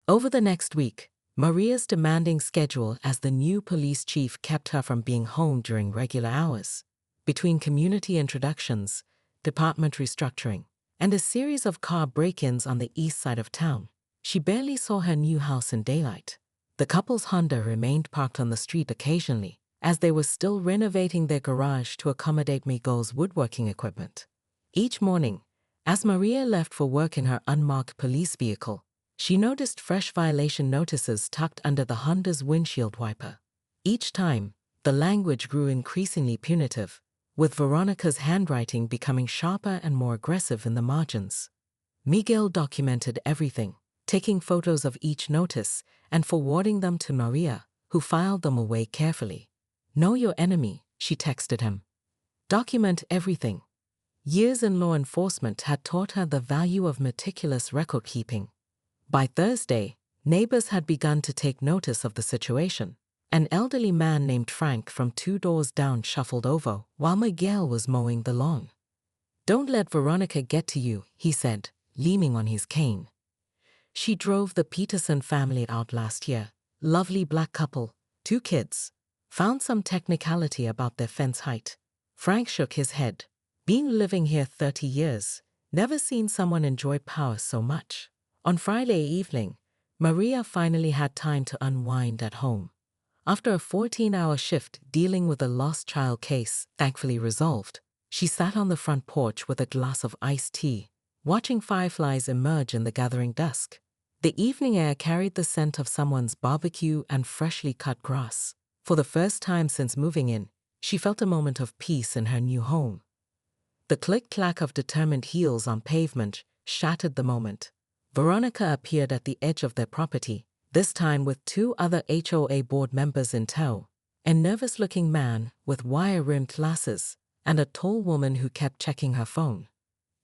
Over the next week, Maria's demanding schedule as the new police chief kept her from being home during regular hours. Between community introductions, department restructuring, and a series of car break-ins on the east side of town, she barely saw her new house in daylight. The couple's Honda remained parked on the street occasionally, as they were still renovating their garage to accommodate Miguel's woodworking equipment. Each morning, as Maria left for work in her unmarked police vehicle, she noticed fresh violation notices tucked under the Honda's windshield wiper. Each time, the language grew increasingly punitive, with Veronica's handwriting becoming sharper and more aggressive in the margins. Miguel documented everything, taking photos of each notice and forwarding them to Maria, who filed them away carefully. "Know your enemy," she texted him. "Document everything." Years in law enforcement had taught her the value of meticulous record-keeping. By Thursday, neighbors had begun to take notice of the situation. An elderly man named Frank from 2 doors down shuffled over while Miguel was mowing the lawn. "Don't let Veronica get to you," he said, leaning on his cane. "She drove the Peterson family out last year. Lovely black couple, 2 kids. Found some technicality about their fence height." Frank shook his head. "Been living here 30 years. Never seen someone enjoy power so much." On Friday evening, Maria finally had time to unwind at home. After a 14-hour shift dealing with a lost child case thankfully resolved, she sat on the front porch with a glass of iced tea, watching fireflies emerge in the gathering dusk. The evening air carried the scent of someone's barbecue and freshly cut grass. For the first time since moving in, she felt a moment of peace in her new home. The click-clack of determined heels on pavement shattered the moment. Veronica appeared at the edge of their property, this time with 2 other HOA board members in tow, a nervous-looking man with wire-rimmed glasses and a tall woman who kept checking her phone.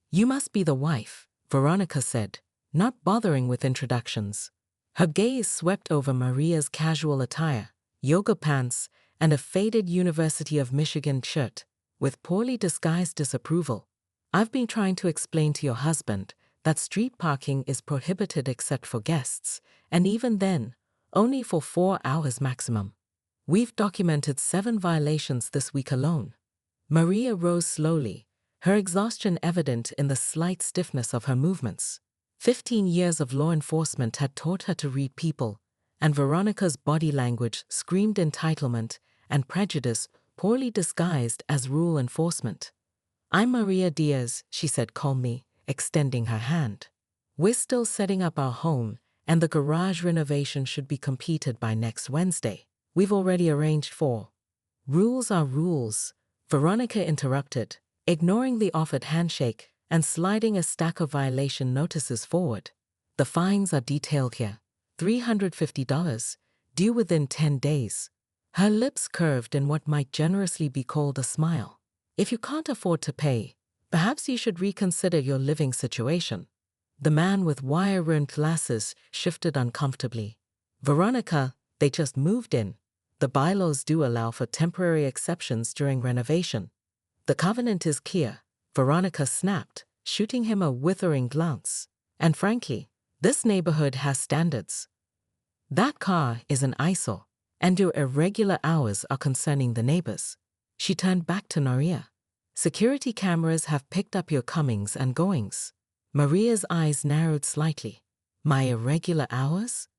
"You must be the wife," Veronica said, not bothering with introductions. Her gaze swept over Maria's casual attire, yoga pants, and a faded University of Michigan shirt, with poorly disguised disapproval. "I've been trying to explain to your husband that street parking is prohibited except for guests, and even then, only for 4 hours maximum. We've documented 7 violations this week alone." Maria rose slowly, her exhaustion evident in the slight stiffness of her movements. 15 years of law enforcement had taught her to read people, and Veronica's body language screamed entitlement and prejudice poorly disguised as rule enforcement. "I'm Maria Diaz," she said calmly, extending her hand. "We're still setting up our home, and the garage renovation should be completed by next Wednesday. We've already arranged for—" "Rules are rules," Veronica interrupted, ignoring the offered handshake and sliding a stack of violation notices forward. "The fines are detailed here. $350, due within 10 days. Her lips curved in what might generously be called a smile. "If you can't afford to pay, perhaps you should reconsider your living situation." The man with wire-rimmed glasses shifted uncomfortably. "Veronica, they just moved in. The bylaws do allow for temporary exceptions during renovation. The covenant is clear," Veronica snapped, shooting him a withering glance. "And frankly, this neighborhood has standards. That car is an eyesore, and your irregular hours are concerning the neighbors." She turned back to Maria. "Security cameras have picked up your comings and goings." Maria's eyes narrowed slightly. "My irregular hours?"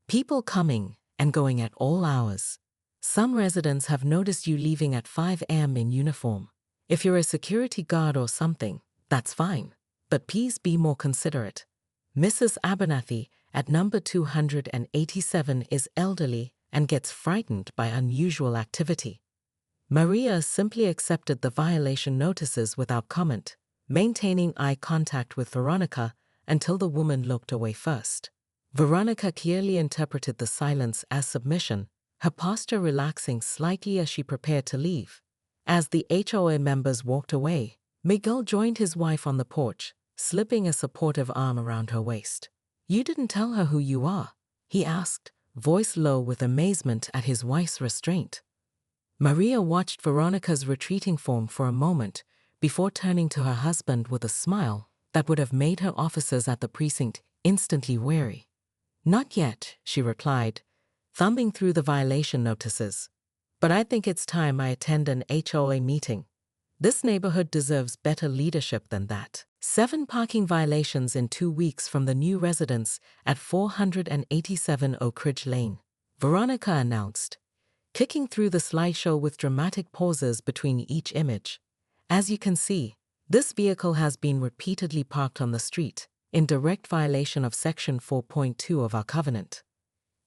"People coming and going at all hours. Some residents have noticed you leaving at 5 a.m. in uniform. If you're a security guard or something, that's fine, but please be more considerate. Mrs. Abernathy at number 287 is elderly and gets frightened by unusual activity." Maria simply accepted the violation notices without comment, maintaining eye contact with Veronica until the woman looked away first. Veronica clearly interpreted the silence as submission, her posture relaxing slightly as she prepared to leave. As the HOA members walked away, Miguel joined his wife on the porch, slipping a supportive arm around her waist. "You didn't tell her who you are?" he asked, voice low with amazement at his wife's restraint. Maria watched Veronica's retreating form for a moment before turning to her husband with a smile that would have made her officers at the precinct instantly wary. Not yet, she replied, thumbing through the violation notices. But I think it's time I attend an HOA meeting. This neighborhood deserves better leadership than that. 7 parking violations in 2 weeks from the new residents at 487 Oak Ridge Lane, Veronica announced, clicking through the slideshow with dramatic pauses between each image. As you can see, this vehicle has been repeatedly parked on the street, in direct violation of Section 4.2 of our covenant.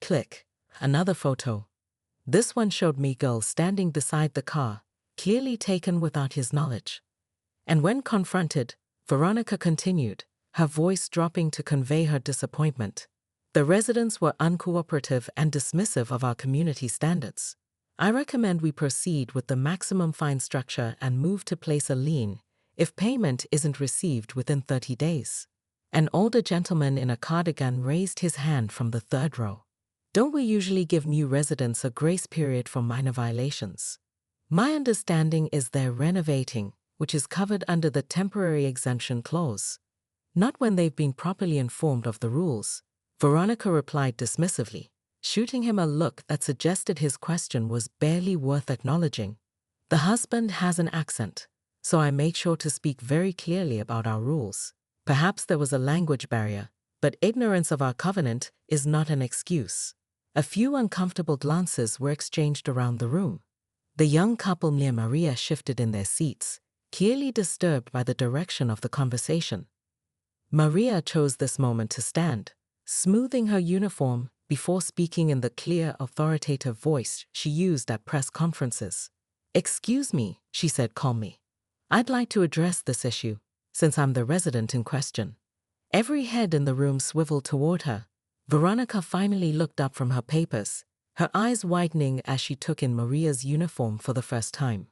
Click. Another photo. This one showed Miguel standing beside the car, clearly taken without his knowledge. And when confronted, Veronica continued, her voice dropping to convey her disappointment. The residents were uncooperative and dismissive of our community standards. I recommend we proceed with the maximum fine structure and move to place a lien if payment isn't received within 30 days. An older gentleman in a cardigan raised his hand from the third row. Don't we usually give new residents a grace period for minor violations? My understanding is they're renovating, which is covered under the temporary exemption clause. Not when they've been properly informed of the rules, Veronica replied dismissively, shooting him a look that suggested his question was barely worth acknowledging. The husband has an accent, so I made sure to speak very clearly about our rules. Perhaps there was a language barrier, but ignorance of our covenant is not an excuse. A few uncomfortable glances were exchanged around the room. The young couple near Maria shifted in their seats, clearly disturbed by the direction of the conversation. Maria chose this moment to stand, smoothing her uniform before speaking in the clear, authoritative voice she used at press conferences. "Excuse me," she said calmly. "I'd like to address this issue, since I'm the resident in question." Every head in the room swiveled toward her. Veronica finally looked up from her papers, her eyes widening as she took in Maria's uniform for the first time.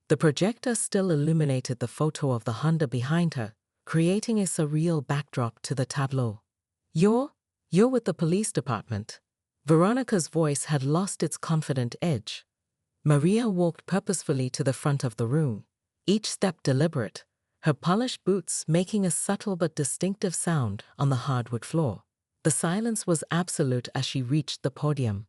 The projector still illuminated the photo of the Honda behind her, creating a surreal backdrop to the tableau. You're with the police department." Veronica's voice had lost its confident edge. Maria walked purposefully to the front of the room, each step deliberate, her polished boots making a subtle but distinctive sound on the hardwood floor. The silence was absolute as she reached the podium.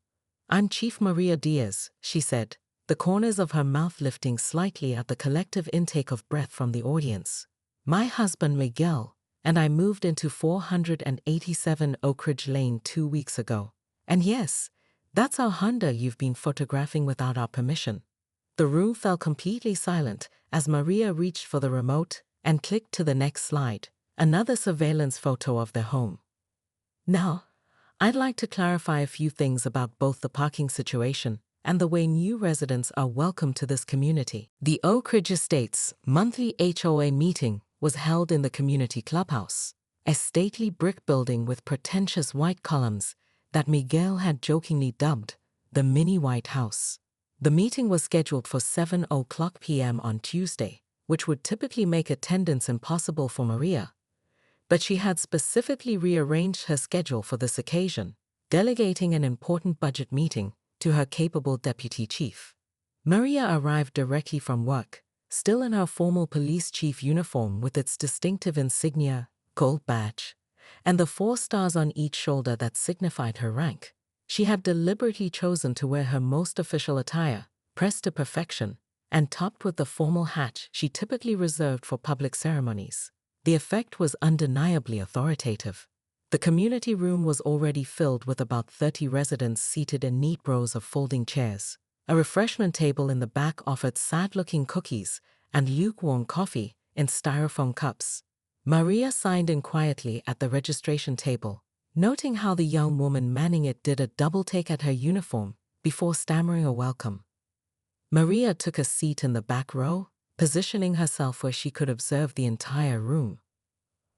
"I'm Chief Maria Diaz," she said, the corners of her mouth lifting slightly at the collective intake of breath from the audience. "My husband Miguel and I moved into 487 Oak Ridge Lane 2 weeks ago. And yes, that's our Honda you've been photographing without our permission." The room fell completely silent as Maria reached for the remote and clicked to the next slide, another surveillance photo of their home. "Now, I'd like to clarify a few things about both the parking situation and the way new residents are welcome to this community." The Oak Ridge Estates monthly HOA meeting was held in the community clubhouse, a stately brick building with pretentious white columns that Miguel had jokingly dubbed the mini White House. The meeting was scheduled for 7:00 p.m. on Tuesday, which would typically make attendance impossible for Maria. But she had specifically rearranged her schedule for this occasion, delegating an important budget meeting to her capable deputy chief. Maria arrived directly from work, still in her formal police chief uniform with its distinctive insignia, gold badge, and the 4 stars on each shoulder that signified her rank. She had deliberately chosen to wear her most official attire, pressed to perfection, and topped with the formal hat she typically reserved for public ceremonies. The effect was undeniably authoritative. The community room was already filled with about 30 residents seated in neat rows of folding chairs. A refreshment table in the back offered sad-looking cookies and lukewarm coffee in styrofoam cups. Maria signed in quietly at the registration table, noting how the young woman manning it did a double-take at her uniform before stammering a welcome. Maria took a seat in the back row, positioning herself where she could observe the entire room.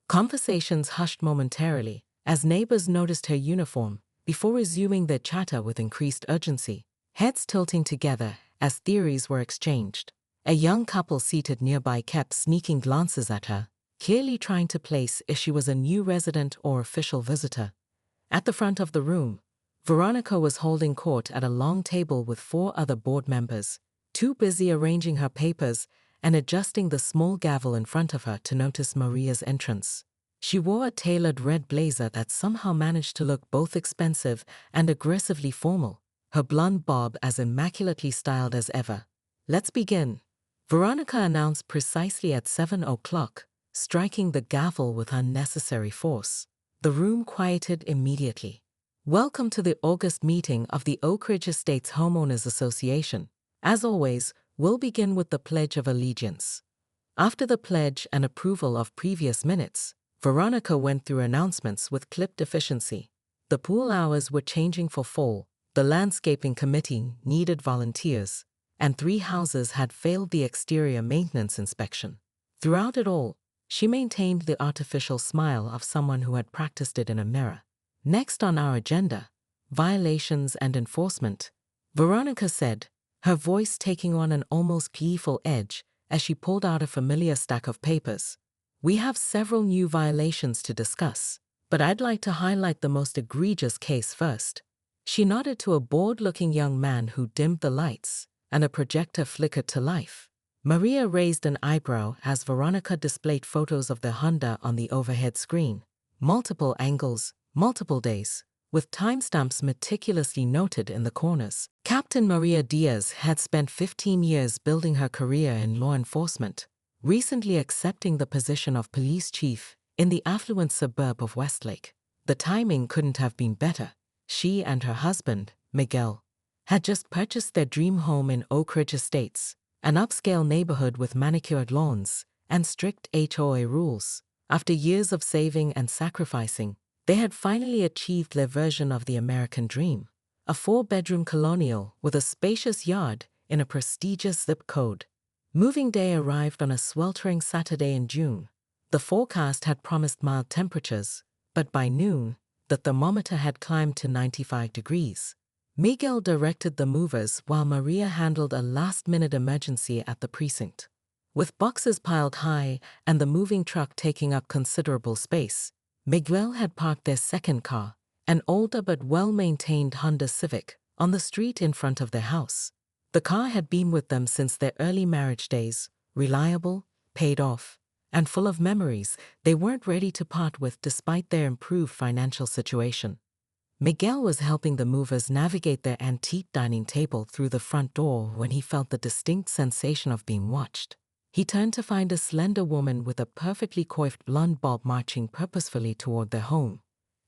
Conversations hushed momentarily as neighbors noticed her uniform before resuming their chatter with increased urgency, heads tilting together as theories were exchanged. A young couple seated nearby kept sneaking glances at her, clearly trying to place if she was a new resident or official visitor. At the front of the room, Veronica was holding court at a long table with 4 other board members, too busy arranging her papers and adjusting the small gavel in front of her to notice Maria's entrance. She wore a tailored red blazer that somehow managed to look both expensive and aggressively formal, her blonde bob as immaculately styled as ever. "Let's begin," Veronica announced precisely at 7 o'clock, striking the gavel with unnecessary force. The room quieted immediately. "Welcome to the August meeting of the Oak Ridge Estates Homeowners Association. As always, we'll begin with the Pledge of Allegiance." After the pledge and approval of previous minutes, Veronica went through announcements with clipped efficiency. The pool hours were changing for fall, the landscaping committee needed volunteers, and 3 houses had failed the exterior maintenance inspection. Throughout it all, she maintained the artificial smile of someone who had practiced it in a mirror. "Next on our agenda, violations and enforcement," Veronica said, her voice taking on an almost gleeful edge as she pulled out a familiar stack of papers. "We have several new violations to discuss, but I'd like to highlight the most egregious case first." She nodded to a bored-looking young man who dimmed the lights, and a projector flickered to life. Maria raised an eyebrow as Veronica displayed photos of the Honda on the overhead screen. Multiple angles, multiple days, with timestamps meticulously noted in the corners. Captain Maria Diaz had spent 15 years building her career in law enforcement, recently accepting the position of police chief in the affluent suburb of Westlake. The timing couldn't have been better. She and her husband, Miguel, had just purchased their dream home in Oak Ridge Estates, an upscale neighborhood with manicured lawns and strict HOA rules. After years of saving and sacrificing, they had finally achieved their version of the American dream, a 4-bedroom colonial with a spacious yard in a prestigious zip code. Moving day arrived on a sweltering Saturday in June. The forecast had promised mild temperatures, but by noon, the thermometer had climbed to 95 degrees. Miguel directed the movers while Maria handled a last-minute emergency at the precinct. With boxes piled high and the moving truck taking up considerable space, Miguel had parked their second car, an older but well-maintained Honda Civic, on the street in front of their house. The car had been with them since their early marriage days, reliable, paid off, and full of memories they weren't ready to part with despite their improved financial situation. Miguel was helping the movers navigate their antique dining table through the front door when he felt the distinct sensation of being watched. He turned to find a slender woman with a perfectly coiffed blonde bob marching purposefully toward their home,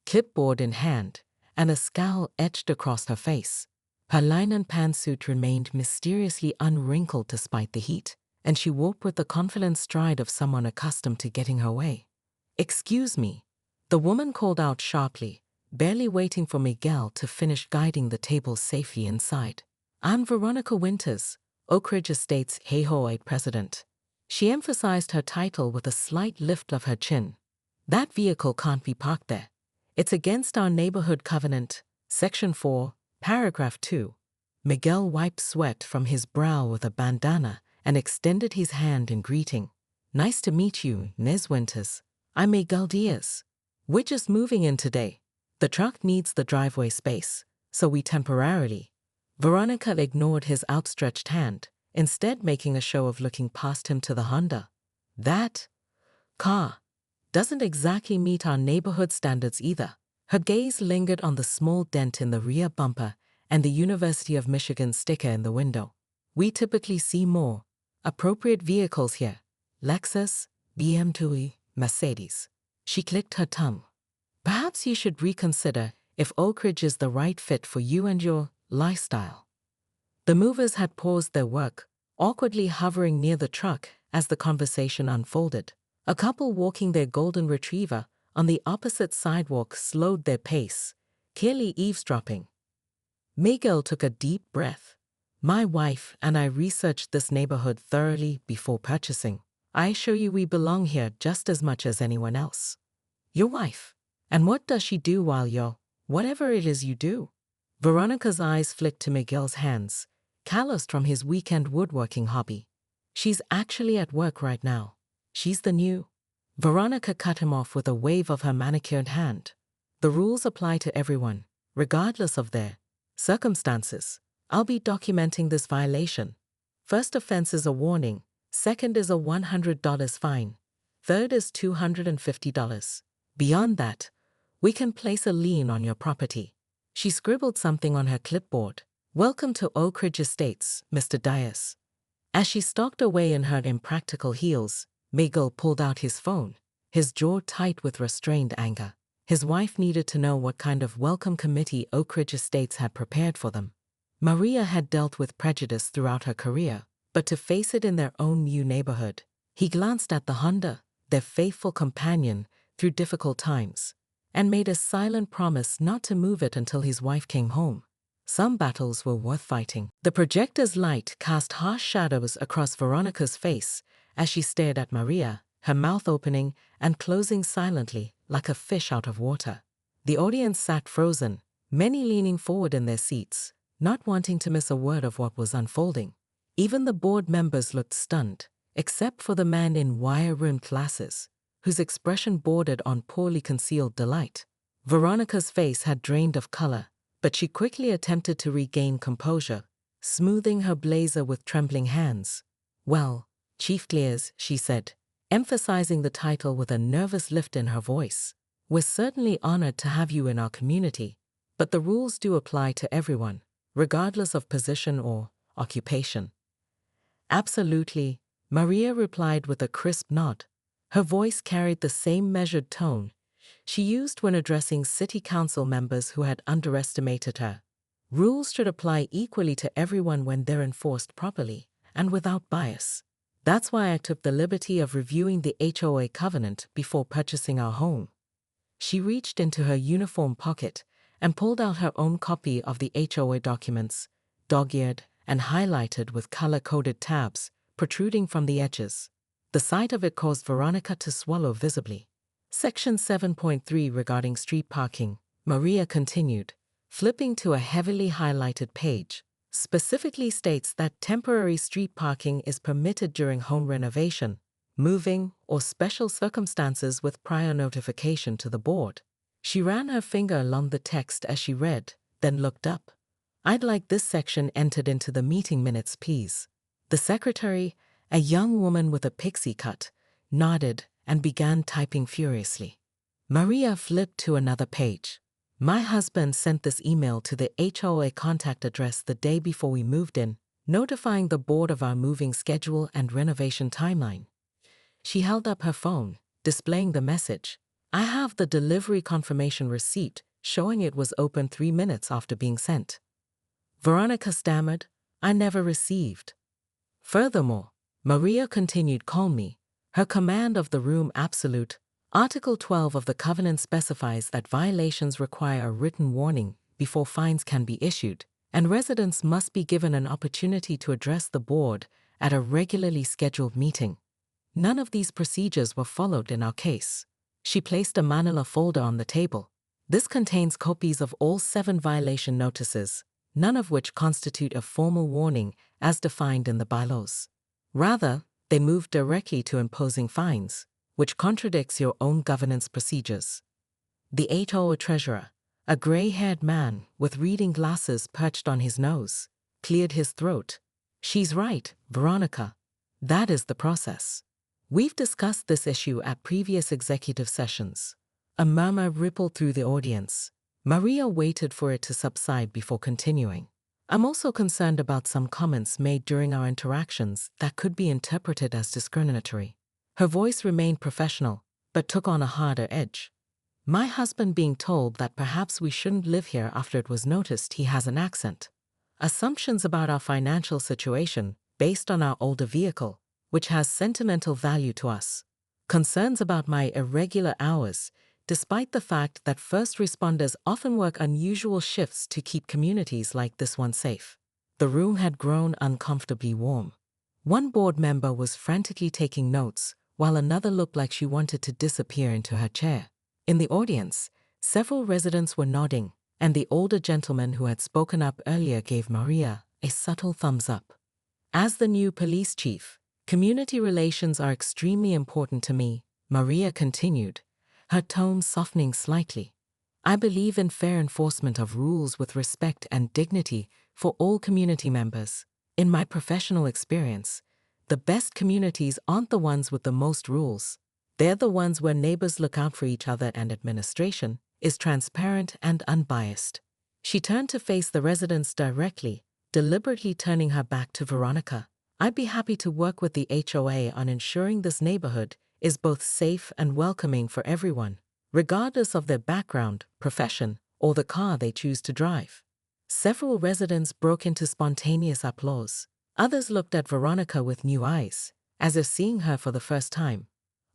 clipboard in hand, and a scowl etched across her face. Her linen pantsuit remained mysteriously unwrinkled despite the heat, and she walked with the confident stride of someone accustomed to getting her way. "Excuse me," the woman called out sharply, barely waiting for Miguel to finish guiding the table safely inside. "I'm Veronica Winters, Oak Ridge Estates HOA president." She emphasized her title with a slight lift of her chin. "That vehicle can't be parked there. It's against our neighborhood covenant, Section 4, Paragraph 2. Miguel wiped sweat from his brow with a bandana and extended his hand in greeting. "Nice to meet you, Ms. Winters. I'm Miguel Diaz. We're just moving in today. The truck needs the driveway space, so we temporarily..." Veronica ignored his outstretched hand, instead making a show of looking past him to the Honda. "That car doesn't exactly meet our neighborhood standards either." Her gaze lingered on the small dent in the rear bumper and the University of Michigan sticker in the window. "We typically see more appropriate vehicles here. Lexus, BMW, Mercedes." She clicked her tongue. "Perhaps you should reconsider if Oak Ridge is the right fit for you and your lifestyle." The movers had paused their work, awkwardly hovering near the truck as the conversation unfolded. A couple walking their golden retriever on the opposite sidewalk slowed their pace, clearly eavesdropping. Miguel took a deep breath. "My wife and I researched this neighborhood thoroughly before purchasing. I assure you we belong here just as much as anyone else." "Your wife? And what does she do while you're whatever it is you do?" Veronica's eyes flicked to Miguel's hands, calloused from his weekend woodworking hobby. "She's actually at work right now. She's the new..." Veronica cut him off with a wave of her manicured hand. "The rules apply to everyone, regardless of their circumstances. I'll be documenting this violation. First offense is a warning, second is a $100 fine. Third is $250. Beyond that, we can place a lien on your property. She scribbled something on her clipboard. Welcome to Oak Ridge Estates, Mr. Dias. As she stalked away in her impractical heels, Miguel pulled out his phone, his jaw tight with restrained anger. His wife needed to know what kind of welcome committee Oak Ridge Estates had prepared for them. Maria had dealt with prejudice throughout her career, but to face it in their own new neighborhood. He glanced at the Honda, their faithful companion through difficult times, and made a silent promise not to move it until his wife came home. Some battles were worth fighting. The projector's light cast harsh shadows across Veronica's face as she stared at Maria, her mouth opening and closing silently like a fish out of water. The audience sat frozen, many leaning forward in their seats, not wanting to miss a word of what was unfolding. Even the board members looked stunned, except for the man in wire-rimmed glasses, whose expression bordered on poorly concealed delight. Veronica's face had drained of color, but she quickly attempted to regain composure, smoothing her blazer with trembling hands. Well, Chief Clears, she said, emphasizing the title with a nervous lift in her voice. We're certainly honored to have you in our community, but the rules do apply to everyone, regardless of position or occupation. Absolutely, Maria replied with a crisp nod. Her voice carried the same measured tone she used when addressing city council members who had underestimated her. Rules should apply equally to everyone when they're enforced properly and without bias. That's why I took the liberty of reviewing the HOA covenant before purchasing our home. She reached into her uniform pocket and pulled out her own copy of the HOA documents, dog-eared and highlighted with color-coded tabs protruding from the edges. The sight of it caused Veronica to swallow visibly. Section 7.3 regarding street parking, Maria continued, flipping to a heavily highlighted page, specifically states that temporary street parking is permitted during home renovation, moving, or special circumstances with prior notification to the board. She ran her finger along the text as she read, then looked up. I'd like this section entered into the meeting minutes, please. The secretary, a young woman with a pixie cut, nodded and began typing furiously. Maria flipped to another page. My husband sent this email to the HOA contact address the day before we moved in, notifying the board of our moving schedule and renovation timeline. She held up her phone, displaying the message. I have the delivery confirmation receipt showing it was open 3 minutes after being sent. Veronica stammered, I never received. Furthermore, Maria continued calmly, her command of the room absolute. Article 12 of the covenant specifies that violations require a written warning before fines can be issued, and residents must be given an opportunity to address the board at a regularly scheduled meeting. None of these procedures were followed in our case. She placed a manila folder on the table. This contains copies of all 7 violation notices, none of which constitute a formal warning as defined in the bylaws. Rather, they move directly to imposing fines, which contradicts your own governance procedures. The HOA treasurer, a gray-haired man with reading glasses perched on his nose, cleared his throat. She's right, Veronica. That is the process. We've discussed this issue at previous executive sessions. A murmur rippled through the audience. Maria waited for it to subside before continuing. I'm also concerned about some comments made during our interactions that could be interpreted as discriminatory. Her voice remained professional, but took on a harder edge. My husband being told that perhaps we shouldn't live here after it was noticed he has an accent. Assumptions about our financial situation based on our older vehicle, which has sentimental value to us. Concerns about my irregular hours, despite the fact that first responders often work unusual shifts to keep communities like this one safe. The room had grown uncomfortably warm. One board member was frantically taking notes, while another looked like she wanted to disappear into her chair. In the audience, several residents were nodding, and the older gentleman who had spoken up earlier gave Maria a subtle thumbs up. As the new police chief, community relations are extremely important to me, Maria continued, her tone softening slightly. I believe in fair enforcement of rules with respect and dignity for all community members. In my professional experience, the best communities aren't the ones with the most rules. They're the ones where neighbors look out for each other and administration is transparent and unbiased. She turned to face the residents directly, deliberately turning her back to Veronica. I'd be happy to work with the HOA on ensuring this neighborhood is both safe and welcoming for everyone, regardless of their background, profession, or the car they choose to drive. Several residents broke into spontaneous applause. Others looked at Veronica with new eyes, as if seeing her for the first time.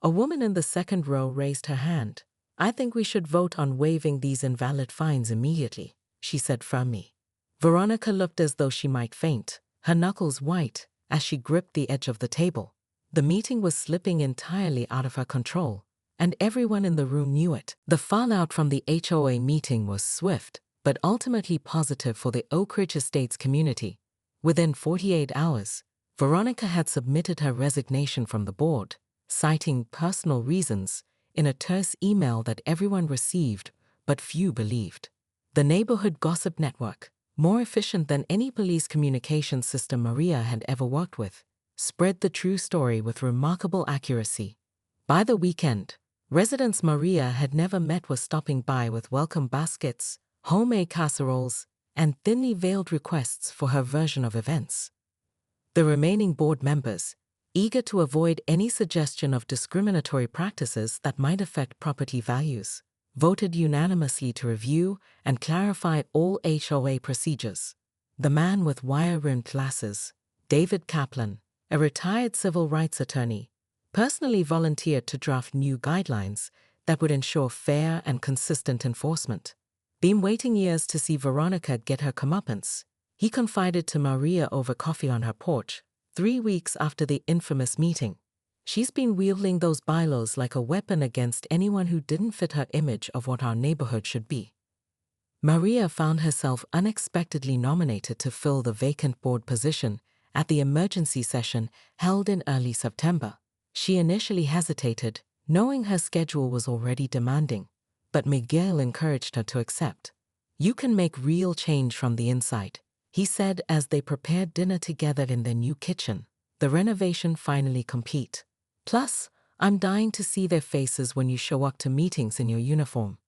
A woman in the second row raised her hand. "I think we should vote on waiving these invalid fines immediately," she said firmly. Veronica looked as though she might faint, her knuckles white, as she gripped the edge of the table. The meeting was slipping entirely out of her control, and everyone in the room knew it. The fallout from the HOA meeting was swift, but ultimately positive for the Oak Ridge Estates community. Within 48 hours, Veronica had submitted her resignation from the board, citing personal reasons, in a terse email that everyone received but few believed. The neighborhood gossip network, more efficient than any police communication system Maria had ever worked with, spread the true story with remarkable accuracy. By the weekend, residents Maria had never met were stopping by with welcome baskets, homemade casseroles, and thinly veiled requests for her version of events. The remaining board members, eager to avoid any suggestion of discriminatory practices that might affect property values, voted unanimously to review and clarify all HOA procedures. The man with wire-rimmed glasses, David Kaplan, a retired civil rights attorney, personally volunteered to draft new guidelines that would ensure fair and consistent enforcement. Been waiting years to see Veronica get her comeuppance, he confided to Maria over coffee on her porch, 3 weeks after the infamous meeting. She's been wielding those bylaws like a weapon against anyone who didn't fit her image of what our neighborhood should be. Maria found herself unexpectedly nominated to fill the vacant board position at the emergency session held in early September. She initially hesitated, knowing her schedule was already demanding, but Miguel encouraged her to accept. "You can make real change from the inside," he said as they prepared dinner together in their new kitchen, the renovation finally complete. "Plus, I'm dying to see their faces when you show up to meetings in your uniform."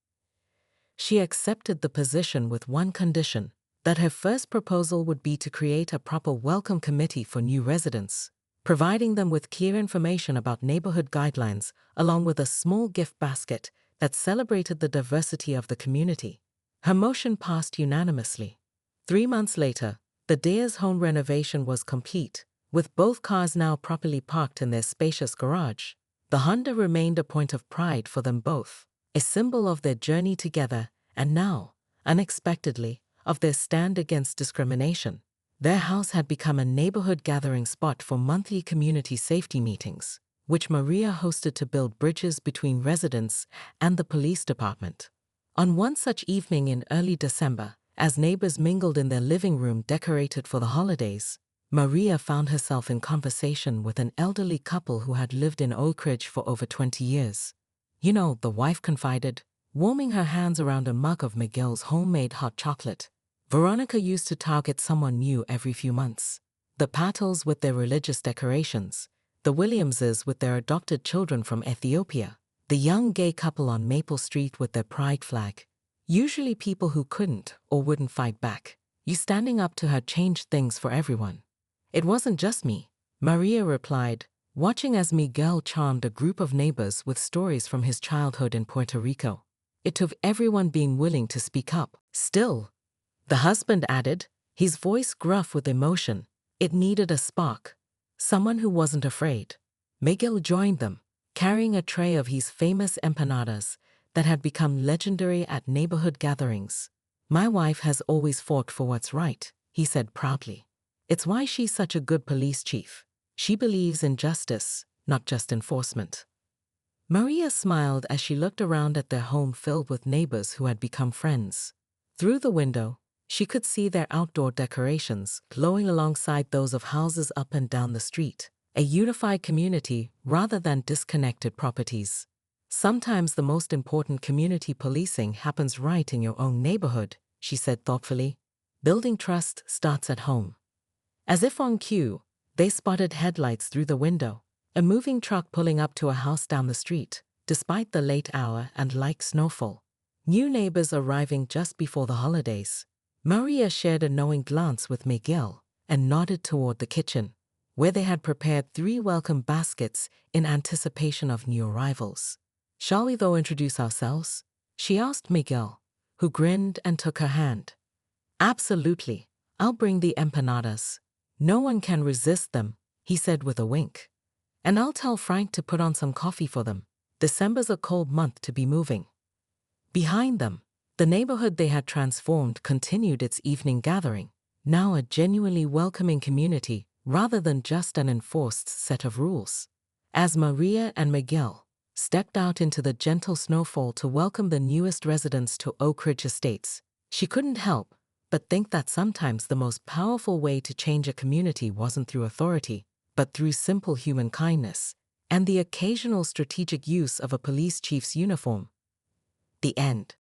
She accepted the position with one condition, that her first proposal would be to create a proper welcome committee for new residents, providing them with clear information about neighborhood guidelines along with a small gift basket that celebrated the diversity of the community. Her motion passed unanimously. 3 months later, the Dares home renovation was complete, with both cars now properly parked in their spacious garage. The Honda remained a point of pride for them both, a symbol of their journey together and now, unexpectedly, of their stand against discrimination. Their house had become a neighborhood gathering spot for monthly community safety meetings, which Maria hosted to build bridges between residents and the police department. On one such evening in early December, as neighbors mingled in their living room decorated for the holidays, Maria found herself in conversation with an elderly couple who had lived in Oak Ridge for over 20 years. "You know," the wife confided, warming her hands around a mug of Miguel's homemade hot chocolate, "Veronica used to target someone new every few months. The Patels with their religious decorations, the Williamses with their adopted children from Ethiopia, the young gay couple on Maple Street with their pride flag. Usually people who couldn't or wouldn't fight back. You standing up to her changed things for everyone." "It wasn't just me," Maria replied, watching as Miguel charmed a group of neighbors with stories from his childhood in Puerto Rico. "It took everyone being willing to speak up." "Still," the husband added, his voice gruff with emotion, "it needed a spark. Someone who wasn't afraid." Miguel joined them, carrying a tray of his famous empanadas that had become legendary at neighborhood gatherings. "My wife has always fought for what's right," he said proudly. "It's why she's such a good police chief. She believes in justice, not just enforcement." Maria smiled as she looked around at their home filled with neighbors who had become friends. Through the window, she could see their outdoor decorations glowing alongside those of houses up and down the street, a unified community rather than disconnected properties. "Sometimes the most important community policing happens right in your own neighborhood," she said thoughtfully. "Building trust starts at home." As if on cue, they spotted headlights through the window, A moving truck pulling up to a house down the street, despite the late hour and light snowfall. New neighbors arriving just before the holidays. Maria shared a knowing glance with Miguel and nodded toward the kitchen, where they had prepared 3 welcome baskets in anticipation of new arrivals. "Shall we though introduce ourselves?" she asked Miguel, who grinned and took her hand. "Absolutely. I'll bring the empanadas. No one can resist them," he said with a wink. "And I'll tell Frank to put on some coffee for them. December's a cold month to be moving." Behind them, the neighborhood they had transformed continued its evening gathering, now a genuinely welcoming community rather than just an enforced set of rules. As Maria and Miguel stepped out into the gentle snowfall to welcome the newest residents to Oak Ridge Estates, she couldn't help but think that sometimes the most powerful way to change a community wasn't through authority, but through simple human kindness and the occasional strategic use of a police chief's uniform. The end.